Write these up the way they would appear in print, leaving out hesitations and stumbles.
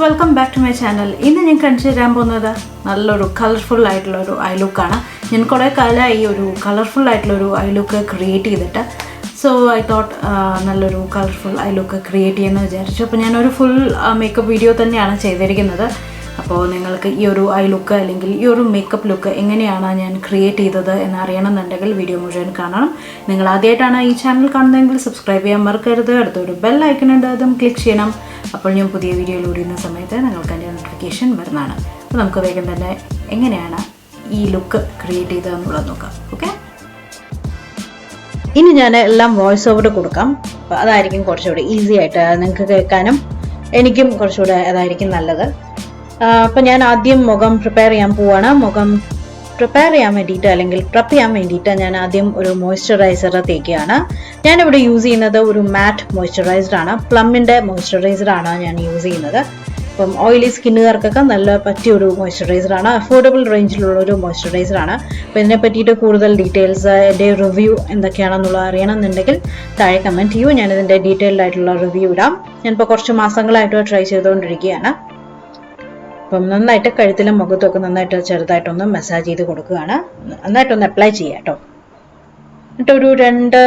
welcome back to my channel. ഇന്ന് ഞാൻ കാണിച്ചു തരാൻ പോകുന്നത് നല്ലൊരു കളർഫുൾ ആയിട്ടുള്ള ഒരു ഐ ലുക്ക് ആണ്. ഞാൻ കുറേ കാലമായി ഒരു കളർഫുൾ ആയിട്ടുള്ള ഒരു ഐ ലുക്ക് ക്രിയേറ്റ് ചെയ്തിട്ട്. സോ ഐ തോട്ട് നല്ലൊരു കളർഫുൾ ഐ ലുക്ക് ക്രിയേറ്റ് ചെയ്യുമെന്ന് വിചാരിച്ചു. അപ്പോൾ ഞാനൊരു ഫുൾ മേക്കപ്പ് വീഡിയോ തന്നെയാണ് ചെയ്തിരിക്കുന്നത്. അപ്പോൾ നിങ്ങൾക്ക് ഈ ഒരു ഐ ലുക്ക് അല്ലെങ്കിൽ ഈ ഒരു മേക്കപ്പ് ലുക്ക് എങ്ങനെയാണ് ഞാൻ ക്രിയേറ്റ് ചെയ്തത് എന്ന് അറിയണമെന്നുണ്ടെങ്കിൽ വീഡിയോ മുഴുവൻ കാണണം. നിങ്ങൾ ആദ്യമായിട്ടാണ് ഈ ചാനൽ കാണുന്നതെങ്കിൽ സബ്സ്ക്രൈബ് ചെയ്യാൻ മറക്കരുത്. അടുത്തൊരു ബെൽ ഐക്കൺ ഉണ്ട്, അതും ക്ലിക്ക് ചെയ്യണം. അപ്പോൾ ഞാൻ പുതിയ വീഡിയോയിലൂടെ ഇടുന്ന സമയത്ത് നിങ്ങൾക്ക് അതിൻ്റെ നോട്ടിഫിക്കേഷൻ വരുന്നതാണ്. അപ്പോൾ നമുക്ക് വേഗം തന്നെ എങ്ങനെയാണ് ഈ ലുക്ക് ക്രിയേറ്റ് ചെയ്തതെന്നുള്ളത് നോക്കാം. ഓക്കെ, ഇനി ഞാൻ എല്ലാം വോയിസ് ഓവർ കൊടുക്കാം. അപ്പോൾ അതായിരിക്കും കുറച്ചുകൂടി ഈസി ആയിട്ട് നിങ്ങൾക്ക് കേൾക്കാനും എനിക്കും കുറച്ചുകൂടെ അതായിരിക്കും നല്ലത്. അപ്പോൾ ഞാൻ ആദ്യം മുഖം പ്രിപ്പയർ ചെയ്യാൻ പോവാണ്. മുഖം പ്രിപ്പയർ ചെയ്യാൻ വേണ്ടിയിട്ട് അല്ലെങ്കിൽ പ്രപ്പ് ചെയ്യാൻ വേണ്ടിയിട്ട് ഞാൻ ആദ്യം ഒരു മോയ്സ്ചറൈസർ തേക്കുകയാണ്. ഞാനിവിടെ യൂസ് ചെയ്യുന്നത് ഒരു മാറ്റ് മോയ്സ്ചറൈസറാണ്. പ്ലമ്മിൻ്റെ മോയ്സ്ചറൈസറാണ് ഞാൻ യൂസ് ചെയ്യുന്നത്. അപ്പം ഓയിലി സ്കിന്നുകാർക്കൊക്കെ നല്ല പറ്റിയൊരു മോയ്സ്ചറൈസറാണ്. അഫോർഡബിൾ റേഞ്ചിലുള്ളൊരു മോയ്സ്ചറൈസറാണ്. അപ്പോൾ ഇതിനെ പറ്റിയിട്ട് കൂടുതൽ ഡീറ്റെയിൽസ്, എൻ്റെ റിവ്യൂ എന്തൊക്കെയാണെന്നുള്ളത് അറിയണമെന്നുണ്ടെങ്കിൽ താഴെ കമൻറ്റ് ചെയ്യൂ. ഞാനിതിൻ്റെ ഡീറ്റെയിൽഡ് ആയിട്ടുള്ള റിവ്യൂ ഇടാം. ഞാനിപ്പോൾ കുറച്ച് മാസങ്ങളായിട്ട് ട്രൈ ചെയ്തുകൊണ്ടിരിക്കുകയാണ്. അപ്പം നന്നായിട്ട് കഴുത്തിലും മുഖത്തൊക്കെ നന്നായിട്ട് ചെറുതായിട്ടൊന്ന് മസാജ് ചെയ്ത് കൊടുക്കുകയാണ്. നന്നായിട്ടൊന്ന് അപ്ലൈ ചെയ്യാം കേട്ടോ. എന്നിട്ടൊരു 2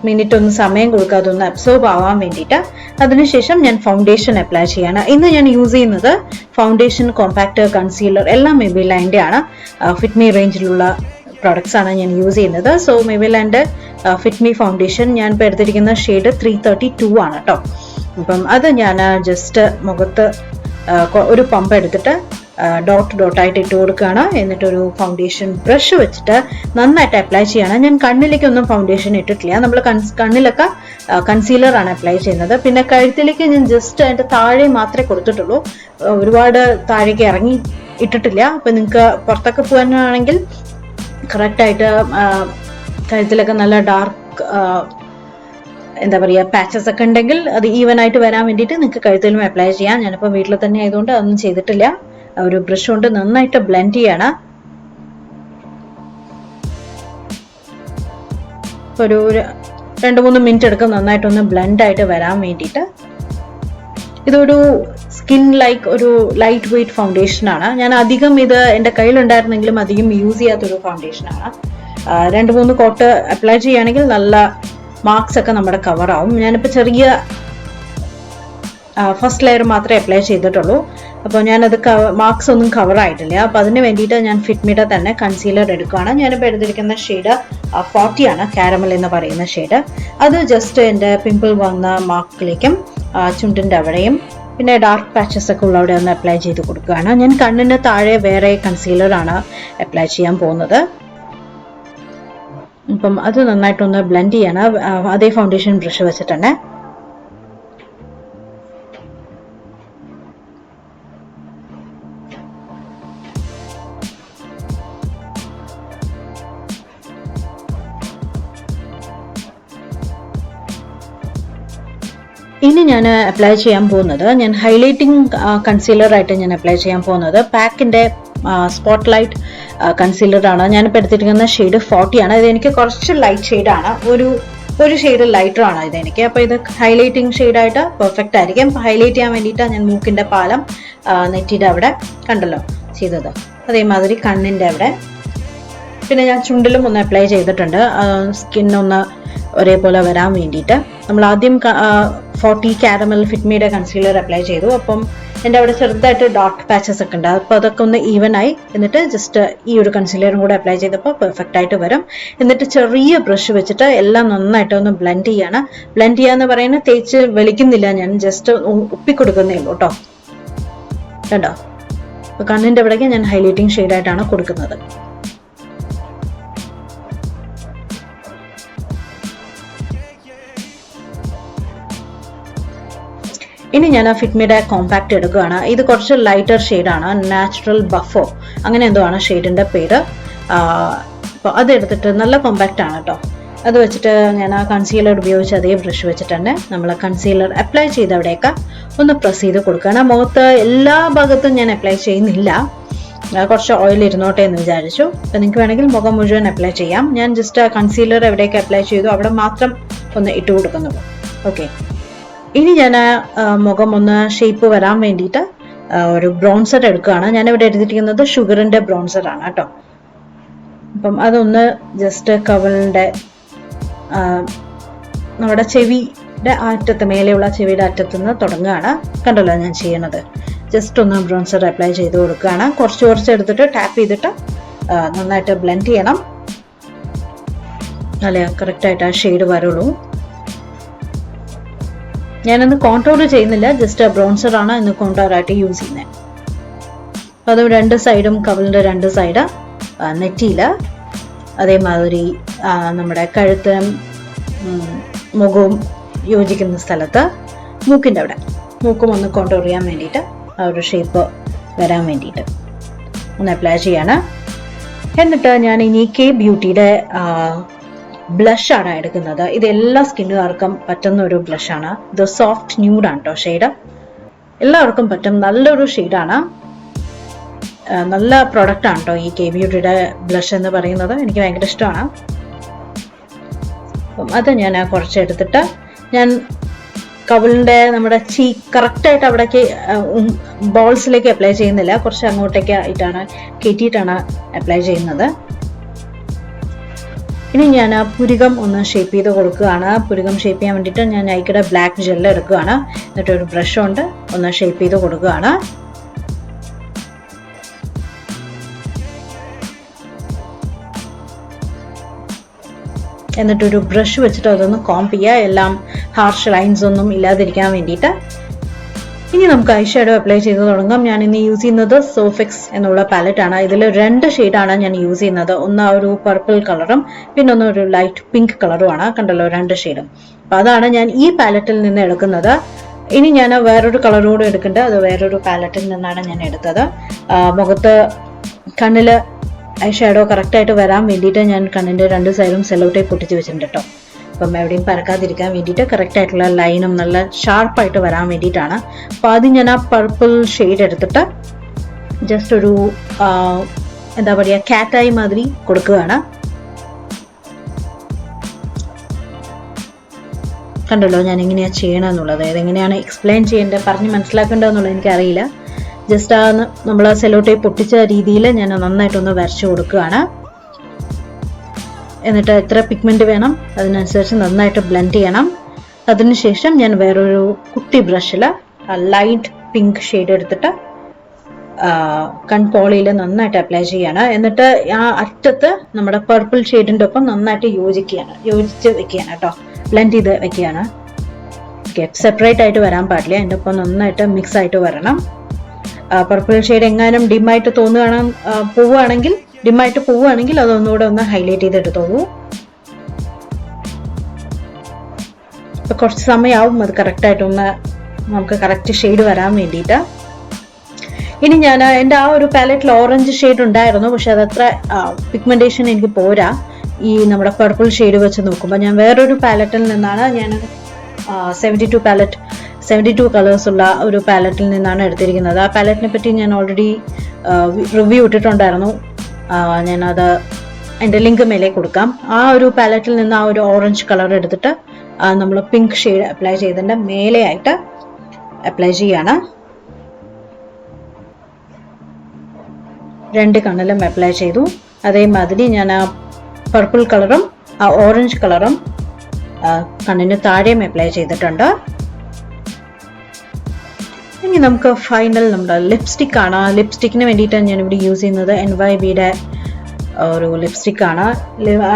മിനിറ്റ് ഒന്ന് സമയം കൊടുക്കുക, അതൊന്ന് അബ്സോർബ് ആവാൻ വേണ്ടിയിട്ട്. അതിനുശേഷം ഞാൻ ഫൗണ്ടേഷൻ അപ്ലൈ ചെയ്യാണ്. ഇന്ന് ഞാൻ യൂസ് ചെയ്യുന്നത് ഫൗണ്ടേഷൻ, കോമ്പാക്ട്, കൺസീലർ എല്ലാം Maybellineൻ്റെ ആണ്. ഫിറ്റ് മീ റേഞ്ചിലുള്ള പ്രോഡക്ട്സ് ആണ് ഞാൻ യൂസ് ചെയ്യുന്നത്. സോ Maybellineൻ്റെ ഫിറ്റ് മീ ഫൗണ്ടേഷൻ ഞാൻ ഇപ്പോൾ എടുത്തിരിക്കുന്ന ഷെയ്ഡ് 332 ആണ് കേട്ടോ. അപ്പം അത് ഞാൻ ജസ്റ്റ് മുഖത്ത് ഒരു പമ്പ് എടുത്തിട്ട് ഡോട്ടായിട്ട് ഇട്ട് കൊടുക്കുകയാണ്. എന്നിട്ടൊരു ഫൗണ്ടേഷൻ ബ്രഷ് വെച്ചിട്ട് നന്നായിട്ട് അപ്ലൈ ചെയ്യണം. ഞാൻ കണ്ണിലേക്കൊന്നും ഫൗണ്ടേഷൻ ഇട്ടിട്ടില്ല. നമ്മൾ കണ്ണിലൊക്കെ കൺസീലറാണ് അപ്ലൈ ചെയ്യുന്നത്. പിന്നെ കഴുത്തിലേക്ക് ഞാൻ ജസ്റ്റ് അതിൻ്റെ താഴെ മാത്രമേ കൊടുത്തിട്ടുള്ളൂ. ഒരുപാട് താഴേക്ക് ഇറങ്ങി ഇട്ടിട്ടില്ല. അപ്പം നിങ്ങൾക്ക് പുറത്തൊക്കെ പോകാനാണെങ്കിൽ കറക്റ്റായിട്ട് കഴുത്തിലൊക്കെ നല്ല ഡാർക്ക് എന്താ പറയുക പാച്ചസ് ഒക്കെ ഉണ്ടെങ്കിൽ അത് ഈവൻ ആയിട്ട് വരാൻ വേണ്ടിയിട്ട് നിങ്ങൾക്ക് കഴുത്തിലും അപ്ലൈ ചെയ്യാം. ഞാനിപ്പോൾ വീട്ടിൽ തന്നെ ആയതുകൊണ്ട് അതൊന്നും ചെയ്തിട്ടില്ല. ഒരു ബ്രഷ് കൊണ്ട് നന്നായിട്ട് ബ്ലെൻഡ് ചെയ്യണം. ഒരു 2-3 മിനിറ്റ് എടുക്കും നന്നായിട്ടൊന്ന് ബ്ലെൻഡ് ആയിട്ട് വരാൻ വേണ്ടിയിട്ട്. ഇതൊരു സ്കിൻ ലൈക്ക് ഒരു ലൈറ്റ് വെയ്റ്റ് ഫൗണ്ടേഷനാണ്. ഞാൻ അധികം ഇത് എൻ്റെ കയ്യിലുണ്ടായിരുന്നെങ്കിലും അധികം യൂസ് ചെയ്യാത്തൊരു ഫൗണ്ടേഷനാണ്. 2-3 കോട്ട് അപ്ലൈ ചെയ്യുകയാണെങ്കിൽ നല്ല മാർക്സ് ഒക്കെ നമ്മുടെ കവർ ആവും. ഞാനിപ്പോൾ ചെറിയ ഫസ്റ്റ് ലെയർ മാത്രമേ അപ്ലൈ ചെയ്തിട്ടുള്ളൂ. അപ്പോൾ ഞാനത് മാർക്സ് ഒന്നും കവർ ആയിട്ടില്ല. അപ്പോൾ അതിന് വേണ്ടിയിട്ട് ഞാൻ ഫിറ്റ്മിയുടെ തന്നെ കൺസീലർ എടുക്കുകയാണ്. ഞാനിപ്പോൾ എടുത്തിരിക്കുന്ന ഷെയ്ഡ് 40 ആണ്, കാരമൽ എന്ന് പറയുന്ന ഷെയ്ഡ്. അത് ജസ്റ്റ് എൻ്റെ പിമ്പിൾ വന്ന മാർക്കിലേക്കും ചുണ്ടിൻ്റെ അവിടെയും പിന്നെ ഡാർക്ക് പാച്ചസ് ഒക്കെ ഉള്ളവിടെ ഒന്ന് അപ്ലൈ ചെയ്ത് കൊടുക്കുകയാണ്. ഞാൻ കണ്ണിന് താഴെ വേറെ കൺസീലറാണ് അപ്ലൈ ചെയ്യാൻ പോകുന്നത്. അപ്പം അത് നന്നായിട്ടൊന്ന് ബ്ലെൻഡ് ചെയ്യണം. അതേ ഫൗണ്ടേഷൻ ബ്രഷ് വെച്ചിട്ടുണ്ട്. ഇനി ഞാൻ അപ്ലൈ ചെയ്യാൻ പോകുന്നത് ഞാൻ ഹൈലൈറ്റിംഗ് കൺസീലറായിട്ട് ഞാൻ അപ്ലൈ ചെയ്യാൻ പോകുന്നത് പാക്കിൻ്റെ സ്പോട്ട്ലൈറ്റ് കൺസീലറാണ്. ഞാനിപ്പോൾ എടുത്തിരിക്കുന്ന ഷെയ്ഡ് 40 ആണ്. ഇതെനിക്ക് കുറച്ച് ലൈറ്റ് ഷെയ്ഡാണ്. ഒരു ഷെയ്ഡ് ലൈറ്റർ ആണ് ഇതെനിക്ക്. അപ്പോൾ ഇത് ഹൈലൈറ്റിംഗ് ഷെയ്ഡായിട്ട് പെർഫെക്റ്റ് ആയിരിക്കും. ഹൈലൈറ്റ് ചെയ്യാൻ വേണ്ടിയിട്ടാണ് ഞാൻ മൂക്കിൻ്റെ പാലം നെറ്റിയുടെ അവിടെ കണ്ടല്ലോ ചെയ്തത്. അതേമാതിരി കണ്ണിൻ്റെ അവിടെ പിന്നെ ഞാൻ ചുണ്ടിലും ഒന്ന് അപ്ലൈ ചെയ്തിട്ടുണ്ട്, സ്കിന്നൊന്ന് ഒരേപോലെ വരാൻ വേണ്ടിയിട്ട്. നമ്മൾ ആദ്യം 40 കാരമൽ ഫിറ്റ്മിയുടെ കൺസീലർ അപ്ലൈ ചെയ്തു. അപ്പം എൻ്റെ അവിടെ ചെറുതായിട്ട് ഡാർക്ക് പാച്ചസ് ഒക്കെ ഉണ്ട്. അപ്പോൾ അതൊക്കെ ഒന്ന് ഈവൻ ആയി. എന്നിട്ട് ജസ്റ്റ് ഈ ഒരു കൺസീലറും കൂടെ അപ്ലൈ ചെയ്തപ്പോൾ പെർഫെക്റ്റ് ആയിട്ട് വരും. എന്നിട്ട് ചെറിയ ബ്രഷ് വെച്ചിട്ട് എല്ലാം നന്നായിട്ട് ഒന്ന് ബ്ലെൻഡ് ചെയ്യണം. ബ്ലെൻഡ് ചെയ്യാന്ന് പറയുന്നത് തേച്ച് വലിക്കുന്നില്ല, ഞാൻ ജസ്റ്റ് ഉപ്പിക്കൊടുക്കുന്നേ ഉള്ളൂ കേട്ടോ. കണ്ടോ, അപ്പോൾ കണ്ണിൻ്റെ അവിടേക്ക് ഞാൻ ഹൈലൈറ്റിംഗ് ഷെയ്ഡായിട്ടാണ് കൊടുക്കുന്നത്. ഇനി ഞാൻ ഫിറ്റ്മിയുടെ കോമ്പാക്ട് എടുക്കുകയാണ്. ഇത് കുറച്ച് ലൈറ്റർ ഷെയ്ഡാണ്, നാച്ചുറൽ ബഫോ അങ്ങനെ എന്തോ ആണ് ഷെയ്ഡിൻ്റെ പേര്. അപ്പോൾ അതെടുത്തിട്ട് നല്ല കോമ്പാക്റ്റ് ആണ് കേട്ടോ. അത് വെച്ചിട്ട് ഞാൻ ആ കൺസീലർ ഉപയോഗിച്ച് അതേ ബ്രഷ് വെച്ചിട്ട് തന്നെ നമ്മൾ കൺസീലർ അപ്ലൈ ചെയ്ത് അവിടെയൊക്കെ ഒന്ന് പ്രസ് ചെയ്ത് കൊടുക്കുകയാണ്. മുഖത്ത് എല്ലാ ഭാഗത്തും ഞാൻ അപ്ലൈ ചെയ്യുന്നില്ല, കുറച്ച് ഓയിൽ ഇരുന്നോട്ടെ എന്ന് വിചാരിച്ചു. അപ്പോൾ നിങ്ങൾക്ക് വേണമെങ്കിൽ മുഖം മുഴുവൻ അപ്ലൈ ചെയ്യാം. ഞാൻ ജസ്റ്റ് കൺസീലർ എവിടെയൊക്കെ അപ്ലൈ ചെയ്തു അവിടെ മാത്രം ഒന്ന് ഇട്ട് കൊടുക്കുന്നുള്ളൂ. ഓക്കെ, ഇനി ഞാൻ മുഖം ഒന്ന് ഷേപ്പ് വരാൻ വേണ്ടിയിട്ട് ഒരു ബ്രോൺസർ എടുക്കുകയാണ്. ഞാനിവിടെ എടുത്തിരിക്കുന്നത് ഷുഗറിൻ്റെ ബ്രോൺസറാണ് കേട്ടോ. അപ്പം അതൊന്ന് ജസ്റ്റ് കവിളിൻ്റെ നമ്മുടെ ചെവിയുടെ അറ്റത്ത്, മേലെയുള്ള ചെവിയുടെ അറ്റത്ത് നിന്ന് തുടങ്ങുകയാണ്. കണ്ടല്ലോ ഞാൻ ചെയ്യണത്. ജസ്റ്റ് ഒന്ന് ബ്രോൺസർ അപ്ലൈ ചെയ്ത് കൊടുക്കുകയാണ്. കുറച്ച് എടുത്തിട്ട് ടാപ്പ് ചെയ്തിട്ട് നന്നായിട്ട് ബ്ലെൻഡ് ചെയ്യണം. നല്ല കറക്റ്റായിട്ട് ആ ഷെയ്ഡ് വരുള്ളൂ. ഞാനൊന്ന് കോൺടോർ ചെയ്യുന്നില്ല, ജസ്റ്റ് ബ്രോൺസറാണ് ഇന്ന് കോൺടോറായിട്ട് യൂസ് ചെയ്യുന്നത്. അപ്പം അത് രണ്ട് സൈഡും, കവിളിൻ്റെ രണ്ട് സൈഡ്, നെറ്റിയിൽ, അതേമാതിരി നമ്മുടെ കഴുത്തും മുഖവും യോജിക്കുന്ന സ്ഥലത്ത്, മൂക്കിൻ്റെ അവിടെ, മൂക്കും ഒന്ന് കോൺടോർ ചെയ്യാൻ വേണ്ടിയിട്ട്, ആ ഒരു ഷേപ്പ് വരാൻ വേണ്ടിയിട്ട് ഒന്ന് അപ്ലൈ ചെയ്യാണ്. എന്നിട്ട് ഞാൻ ഇനി കെ ബ്യൂട്ടിയുടെ ബ്ലഷാണ് എടുക്കുന്നത്. ഇത് എല്ലാ സ്കിന്നുകാർക്കും പറ്റുന്ന ഒരു ബ്ലഷാണ്. ഇത് സോഫ്റ്റ് ന്യൂഡാണ് കേട്ടോ ഷെയ്ഡ്. എല്ലാവർക്കും പറ്റും, നല്ലൊരു ഷെയ്ഡാണ്. നല്ല പ്രോഡക്റ്റാണ് കേട്ടോ ഈ കെ ബ്യൂട്ടിയുടെ ബ്ലഷ് എന്ന് പറയുന്നത്. എനിക്ക് ഭയങ്കര ഇഷ്ടമാണ്. അപ്പം അത് ഞാൻ കുറച്ചെടുത്തിട്ട് ഞാൻ കവിളിൻ്റെ നമ്മുടെ ചീക്ക് കറക്റ്റായിട്ട് അവിടേക്ക് ബോൾസിലേക്ക് അപ്ലൈ ചെയ്യുന്നില്ല, കുറച്ച് അങ്ങോട്ടേക്ക് ആയിട്ടാണ് കയറ്റിയിട്ടാണ് അപ്ലൈ ചെയ്യുന്നത്. ഇനി ഞാൻ പുരികം ഒന്ന് ഷേപ്പ് ചെയ്ത് കൊടുക്കുകയാണ്. പുരികം ഷേപ്പ് ചെയ്യാൻ വേണ്ടിയിട്ട് ഞാൻ നൈക്കയുടെ ബ്ലാക്ക് ജെല്ല് എടുക്കുകയാണ്. എന്നിട്ട് ഒരു ബ്രഷ് കൊണ്ട് ഒന്ന് ഷേപ്പ് ചെയ്ത് കൊടുക്കുകയാണ്. എന്നിട്ടൊരു ബ്രഷ് വെച്ചിട്ട് അതൊന്ന് കോംപ് ചെയ്യുക, എല്ലാം ഹാർഷ് ലൈൻസ് ഒന്നും ഇല്ലാതിരിക്കാൻ വേണ്ടിയിട്ട്. ഇനി നമുക്ക് ഐ ഷാഡോ അപ്ലൈ ചെയ്ത് തുടങ്ങാം. ഞാൻ ഇന്ന് യൂസ് ചെയ്യുന്നത് സോഫെക്സ് എന്നുള്ള പാലറ്റാണ്. ഇതിൽ 2 ഷെയ്ഡാണ് ഞാൻ യൂസ് ചെയ്യുന്നത്. ഒന്ന് ഒരു പർപ്പിൾ കളറും പിന്നെ ഒന്ന് ഒരു ലൈറ്റ് പിങ്ക് കളറുമാണ്. കണ്ടല്ലോ 2 ഷെയ്ഡും. അപ്പം അതാണ് ഞാൻ ഈ പാലറ്റിൽ നിന്ന് എടുക്കുന്നത്. ഇനി ഞാൻ വേറൊരു കളർ കൂടെ എടുക്കുന്നുണ്ട്. അത് വേറൊരു പാലറ്റിൽ നിന്നാണ് ഞാൻ എടുത്തത്. മുഖത്ത് കണ്ണിൽ ഐ ഷാഡോ കറക്റ്റായിട്ട് വരാൻ വേണ്ടിയിട്ട് ഞാൻ കണ്ണിൻ്റെ 2 സൈഡും സെല്ലോ ടേപ്പ് പൊട്ടിച്ച് വെച്ചിട്ടുണ്ട് കേട്ടോ. അപ്പം എവിടെയും പരക്കാതിരിക്കാൻ വേണ്ടിയിട്ട് കറക്റ്റായിട്ടുള്ള ലൈനും നല്ല ഷാർപ്പായിട്ട് വരാൻ വേണ്ടിയിട്ടാണ്. അപ്പോൾ ആദ്യം ഞാൻ ആ പർപ്പിൾ ഷെയ്ഡ് എടുത്തിട്ട് ജസ്റ്റ് ഒരു എന്താ പറയുക, കാറ്റായി മാതിരി കൊടുക്കുകയാണ്. കണ്ടല്ലോ ഞാൻ എങ്ങനെയാണ് ചെയ്യണമെന്നുള്ളത്. ഇതെങ്ങനെയാണ് എക്സ്പ്ലെയിൻ ചെയ്യേണ്ടത്, പറഞ്ഞ് മനസ്സിലാക്കേണ്ടതെന്നുള്ളത് എനിക്കറിയില്ല. ജസ്റ്റ് നമ്മൾ സെല്ലോ ടേപ്പ് പൊട്ടിച്ച രീതിയിൽ ഞാൻ നന്നായിട്ടൊന്ന് വരച്ച് കൊടുക്കുകയാണ്. എന്നിട്ട് എത്ര പിഗ്മെൻറ്റ് വേണം അതിനനുസരിച്ച് നന്നായിട്ട് ബ്ലെൻഡ് ചെയ്യണം. അതിനുശേഷം ഞാൻ വേറൊരു കുട്ടി ബ്രഷിൽ ലൈറ്റ് പിങ്ക് ഷെയ്ഡ് എടുത്തിട്ട് കൺപോളിയിൽ നന്നായിട്ട് അപ്ലൈ ചെയ്യാണ്. എന്നിട്ട് ആ അറ്റത്ത് നമ്മുടെ പർപ്പിൾ ഷെയ്ഡിൻ്റെ ഒപ്പം നന്നായിട്ട് യോജിച്ച് വെക്കുകയാണ് കേട്ടോ, ബ്ലെൻഡ് ചെയ്ത് വെക്കുകയാണ്. ഓക്കെ, സെപ്പറേറ്റ് ആയിട്ട് വരാൻ പാടില്ല, അതിൻ്റെ ഒപ്പം നന്നായിട്ട് മിക്സ് ആയിട്ട് വരണം. പർപ്പിൾ ഷെയ്ഡ് എങ്ങാനും ഡിമ്മായിട്ട് പോവുകയാണെങ്കിൽ അതൊന്നുകൂടെ ഒന്ന് ഹൈലൈറ്റ് ചെയ്തെടുത്തോളൂ. ഇപ്പം കുറച്ച് സമയമാവും അത് കറക്റ്റായിട്ടൊന്ന് നമുക്ക് കറക്റ്റ് ഷെയ്ഡ് വരാൻ വേണ്ടിയിട്ട്. ഇനി ഞാൻ എൻ്റെ ആ ഒരു പാലറ്റിൽ ഓറഞ്ച് ഷെയ്ഡ് ഉണ്ടായിരുന്നു, പക്ഷെ അതത്ര പിഗ്മെൻറ്റേഷൻ എനിക്ക് പോരാ ഈ നമ്മുടെ പർപ്പിൾ ഷെയ്ഡ് വെച്ച് നോക്കുമ്പോൾ. ഞാൻ വേറൊരു പാലറ്റിൽ നിന്നാണ് 72 കളേഴ്സ് ഉള്ള ഒരു പാലറ്റിൽ നിന്നാണ് എടുത്തിരിക്കുന്നത്. ആ പാലറ്റിനെ പറ്റി ഞാൻ ഓൾറെഡി റിവ്യൂ ഇട്ടിട്ടുണ്ടായിരുന്നു. ഞാനത് എൻ്റെ ലിങ്ക് മേലെ കൊടുക്കാം. ആ ഒരു പാലറ്റിൽ നിന്ന് ആ ഒരു ഓറഞ്ച് കളർ എടുത്തിട്ട് നമ്മൾ പിങ്ക് ഷെയ്ഡ് അപ്ലൈ ചെയ്തതിൻ്റെ മേലെയായിട്ട് അപ്ലൈ ചെയ്യാണ്. 2 കണ്ണിലും അപ്ലൈ ചെയ്തു. അതേമാതിരി ഞാൻ ആ പർപ്പിൾ കളറും ആ ഓറഞ്ച് കളറും കണ്ണിന് താഴെയും അപ്ലൈ ചെയ്തിട്ടുണ്ട്. ഇനി നമുക്ക് ഫൈനൽ നമ്മുടെ ലിപ്സ്റ്റിക് ആണ്. ലിപ്സ്റ്റിക്കിന് വേണ്ടിയിട്ട് ഞാനിവിടെ യൂസ് ചെയ്യുന്നത് NYBയുടെ ഒരു ലിപ്സ്റ്റിക്കാണ്.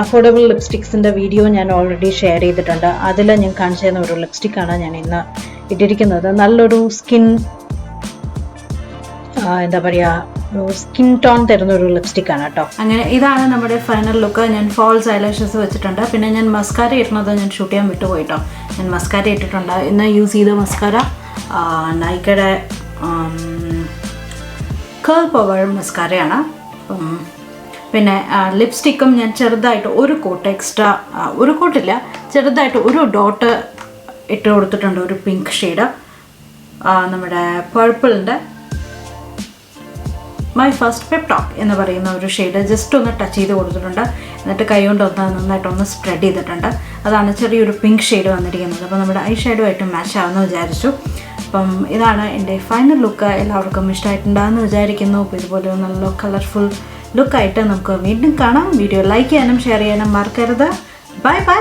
അഫോർഡബിൾ ലിപ്സ്റ്റിക്സിൻ്റെ വീഡിയോ ഞാൻ ഓൾറെഡി ഷെയർ ചെയ്തിട്ടുണ്ട്. അതിൽ ഞാൻ കാണിച്ചു തരുന്ന ഒരു ലിപ്സ്റ്റിക്കാണ് ഞാൻ ഇന്ന് ഇട്ടിരിക്കുന്നത്. നല്ലൊരു എന്താ പറയുക, സ്കിൻ ടോൺ തരുന്ന ഒരു ലിപ്സ്റ്റിക്കാണ് കേട്ടോ. അങ്ങനെ ഇതാണ് നമ്മുടെ ഫൈനൽ ലുക്ക്. ഞാൻ ഫാൾസ് ഐലാഷസ് വെച്ചിട്ടുണ്ട്. പിന്നെ ഞാൻ മസ്കാര ഇടുന്നത് ഞാൻ ഷൂട്ട് ചെയ്യാൻ വിട്ടുപോയി കേട്ടോ. ഞാൻ മസ്കാര ഇട്ടിട്ടുണ്ട്. ഇന്ന് യൂസ് ചെയ്ത മസ്കാര നൈക്കയുടെ കേൾ പവർ മസ്കാരയാണ്. പിന്നെ ലിപ്സ്റ്റിക്കും ഞാൻ ചെറുതായിട്ട് ഒരു കോട്ട് എക്സ്ട്രാ, ഒരു കോട്ടില്ല, ചെറുതായിട്ട് ഒരു ഡോട്ട് ഇട്ട് കൊടുത്തിട്ടുണ്ട്. ഒരു പിങ്ക് ഷെയ്ഡ് നമ്മുടെ പർപ്പിളിൻ്റെ മൈ ഫസ്റ്റ് പെപ് ടോക്ക് എന്ന് പറയുന്ന ഒരു ഷെയ്ഡ് ജസ്റ്റ് ഒന്ന് ടച്ച് ചെയ്ത് കൊടുത്തിട്ടുണ്ട്. എന്നിട്ട് കൈ കൊണ്ട് നന്നായിട്ടൊന്ന് സ്പ്രെഡ് ചെയ്തിട്ടുണ്ട്. അതാണ് ചെറിയൊരു പിങ്ക് ഷെയ്ഡ് വന്നിരിക്കുന്നത്. അപ്പോൾ നമ്മുടെ ഐ ഷാഡോ ആയിട്ട് മാച്ച് ആവുമെന്ന് വിചാരിച്ചു. അപ്പം ഇതാണ് എൻ്റെ ഫൈനൽ ലുക്ക്. എല്ലാവർക്കും ഇഷ്ടമായിട്ടുണ്ടാകുമെന്ന് വിചാരിക്കുന്നു. അപ്പോൾ ഇതുപോലെ നല്ല കളർഫുൾ ലുക്കായിട്ട് നമുക്ക് വീണ്ടും കാണാം. വീഡിയോ ലൈക്ക് ചെയ്യാനും ഷെയർ ചെയ്യാനും മറക്കരുത്. Bye bye.